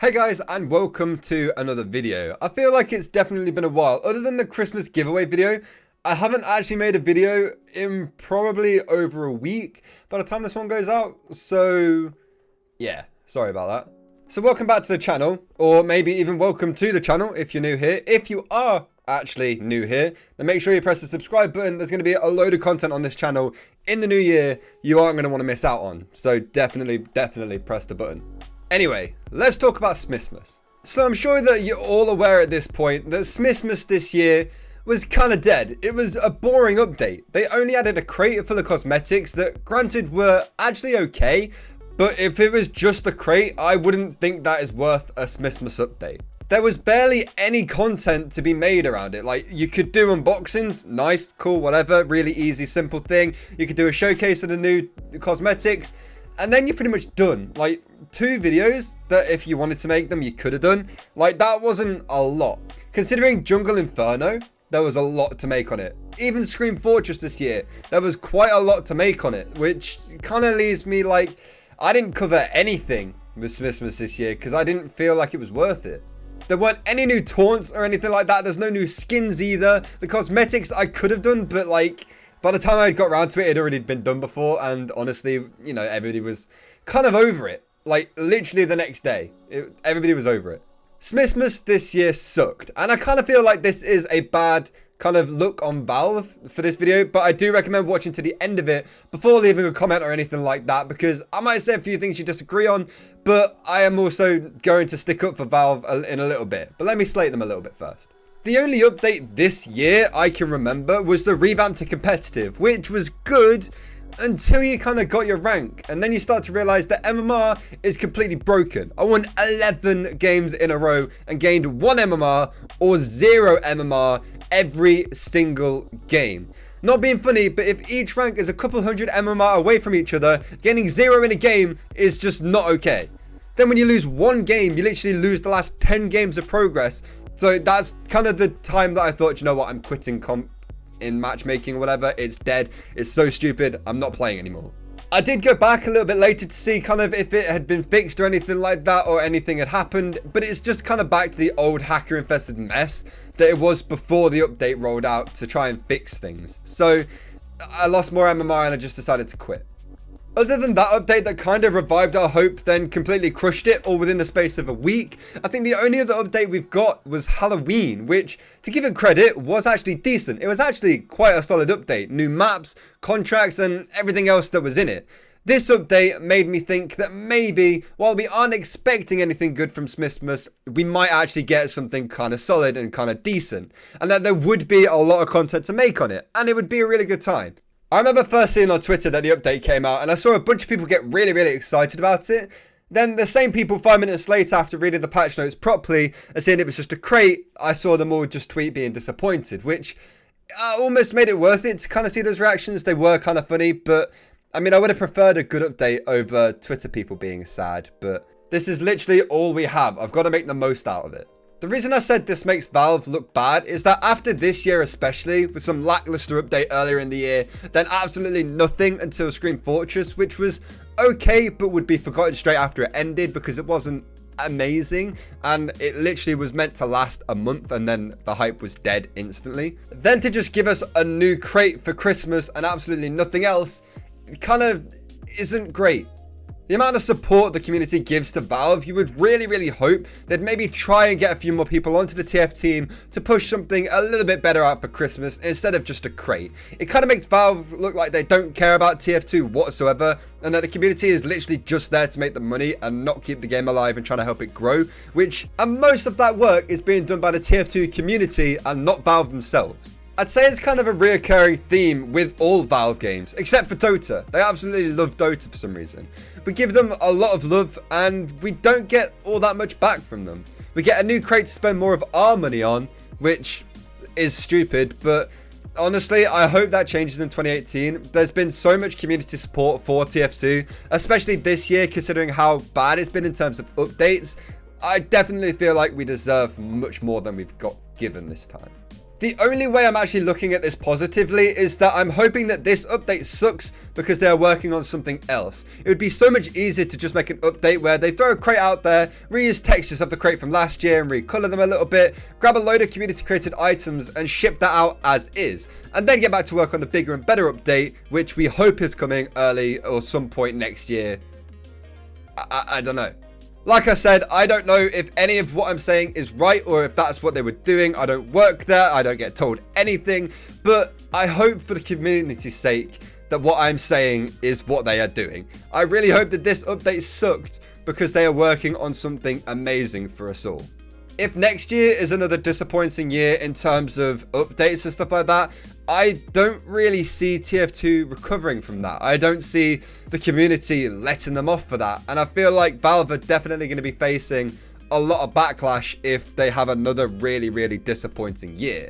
Hey guys, and welcome to another video. I feel like it's definitely been a while. Other than the Christmas giveaway video, I haven't actually made a video in probably over a week by the time this one goes out. So yeah, sorry about that. So welcome back to the channel, or maybe even welcome to the channel if you're new here. If you are actually new here, then make sure you press the subscribe button. There's going to be a load of content on this channel in the new year you aren't going to want to miss out on. So definitely press the button. Anyway, let's talk about Smissmas. So I'm sure that you're all aware at this point that Smissmas this year was kind of dead. It was a boring update. They only added a crate full of cosmetics that, granted, were actually okay, but if it was just a crate, I wouldn't think that is worth a Smissmas update. There was barely any content to be made around it. Like, you could do unboxings, nice, cool, whatever, really easy, simple thing. You could do a showcase of the new cosmetics, and then you're pretty much done. Like, 2 videos that if you wanted to make them, you could have done. Like, that wasn't a lot. Considering Jungle Inferno, there was a lot to make on it. Even Scream Fortress this year, there was quite a lot to make on it, which kind of leaves me like, I didn't cover anything with Smissmas this year because I didn't feel like it was worth it. There weren't any new taunts or anything like that. There's no new skins either. The cosmetics I could have done, but like, by the time I got around to it, it had already been done before. And honestly, you know, everybody was kind of over it. Like, literally the next day, everybody was over it. Smissmas this year sucked. And I kind of feel like this is a bad kind of look on Valve for this video. But I do recommend watching to the end of it before leaving a comment or anything like that. Because I might say a few things you disagree on. But I am also going to stick up for Valve in a little bit. But let me slate them a little bit first. The only update this year I can remember was the revamp to competitive, which was good until you kind of got your rank. And then you start to realize that MMR is completely broken. I won 11 games in a row and gained 1 MMR or 0 MMR every single game. Not being funny, but if each rank is a couple hundred MMR away from each other, getting 0 in a game is just not okay. Then when you lose 1 game, you literally lose the last 10 games of progress. So that's kind of the time that I thought, you know what, I'm quitting comp in matchmaking or whatever. It's dead. It's so stupid. I'm not playing anymore. I did go back a little bit later to see kind of if it had been fixed or anything like that, or anything had happened, but it's just kind of back to the old hacker infested mess that it was before the update rolled out to try and fix things. So I lost more MMR and I just decided to quit. Other than that update that kind of revived our hope, then completely crushed it all within the space of a week, I think the only other update we've got was Halloween, which, to give it credit, was actually decent. It was actually quite a solid update. New maps, contracts, and everything else that was in it. This update made me think that maybe, while we aren't expecting anything good from Smissmas, we might actually get something kind of solid and kind of decent. And that there would be a lot of content to make on it, and it would be a really good time. I remember first seeing on Twitter that the update came out and I saw a bunch of people get really excited about it. Then the same people 5 minutes later, after reading the patch notes properly and seeing it was just a crate, I saw them all just tweet being disappointed, which almost made it worth it to kind of see those reactions. They were kind of funny, but I mean, I would have preferred a good update over Twitter people being sad, but this is literally all we have. I've got to make the most out of it. The reason I said this makes Valve look bad is that after this year especially, with some lackluster update earlier in the year, then absolutely nothing until Scream Fortress, which was okay, but would be forgotten straight after it ended because it wasn't amazing, and it literally was meant to last a month and then the hype was dead instantly. Then to just give us a new crate for Christmas and absolutely nothing else, kind of isn't great. The amount of support the community gives to Valve, you would really hope they'd maybe try and get a few more people onto the TF team to push something a little bit better out for Christmas instead of just a crate. It kind of makes Valve look like they don't care about TF2 whatsoever, and that the community is literally just there to make the money and not keep the game alive and trying to help it grow, and most of that work is being done by the TF2 community and not Valve themselves. I'd say it's kind of a reoccurring theme with all Valve games, except for Dota. They absolutely love Dota for some reason. We give them a lot of love and we don't get all that much back from them. We get a new crate to spend more of our money on, which is stupid, but honestly, I hope that changes in 2018. There's been so much community support for TF2, especially this year, considering how bad it's been in terms of updates. I definitely feel like we deserve much more than we've got given this time. The only way I'm actually looking at this positively is that I'm hoping that this update sucks because they are working on something else. It would be so much easier to just make an update where they throw a crate out there, reuse textures of the crate from last year and recolor them a little bit, grab a load of community created items and ship that out as is, and then get back to work on the bigger and better update, which we hope is coming early or some point next year. I don't know. Like I said, I don't know if any of what I'm saying is right or if that's what they were doing. I don't work there. I don't get told anything. But I hope for the community's sake that what I'm saying is what they are doing. I really hope that this update sucked because they are working on something amazing for us all. If next year is another disappointing year in terms of updates and stuff like that, I don't really see TF2 recovering from that. I don't see the community letting them off for that. And I feel like Valve are definitely going to be facing a lot of backlash if they have another really, really disappointing year.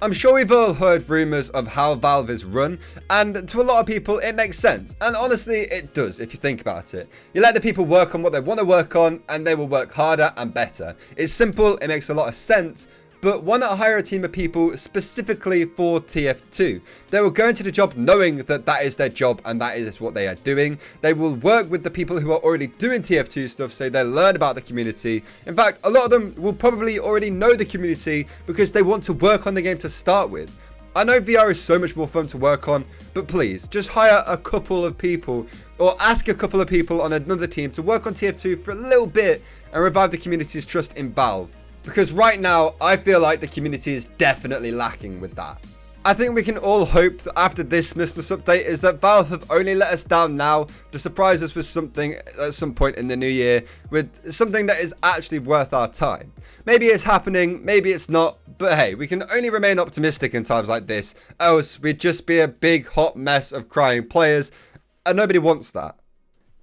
I'm sure we've all heard rumors of how Valve is run, and to a lot of people it makes sense. And honestly, it does if you think about it. You let the people work on what they want to work on and they will work harder and better. It's simple, it makes a lot of sense. But why not hire a team of people specifically for TF2? They will go into the job knowing that that is their job and that is what they are doing. They will work with the people who are already doing TF2 stuff so they learn about the community. In fact, a lot of them will probably already know the community because they want to work on the game to start with. I know VR is so much more fun to work on, but please, just hire a couple of people or ask a couple of people on another team to work on TF2 for a little bit and revive the community's trust in Valve. Because right now, I feel like the community is definitely lacking with that. I think we can all hope that after this Smissmas update is that Valve have only let us down now to surprise us with something at some point in the new year, with something that is actually worth our time. Maybe it's happening, maybe it's not, but hey, we can only remain optimistic in times like this, else we'd just be a big hot mess of crying players, and nobody wants that.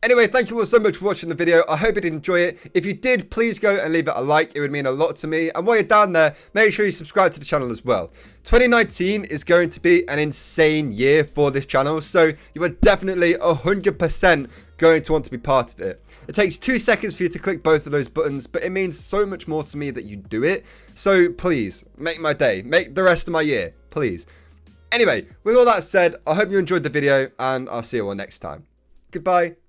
Anyway, thank you all so much for watching the video. I hope you did enjoy it. If you did, please go and leave it a like. It would mean a lot to me. And while you're down there, make sure you subscribe to the channel as well. 2019 is going to be an insane year for this channel, so you are definitely 100% going to want to be part of it. It takes 2 seconds for you to click both of those buttons, but it means so much more to me that you do it. So please, make my day. Make the rest of my year, please. Anyway, with all that said, I hope you enjoyed the video, and I'll see you all next time. Goodbye.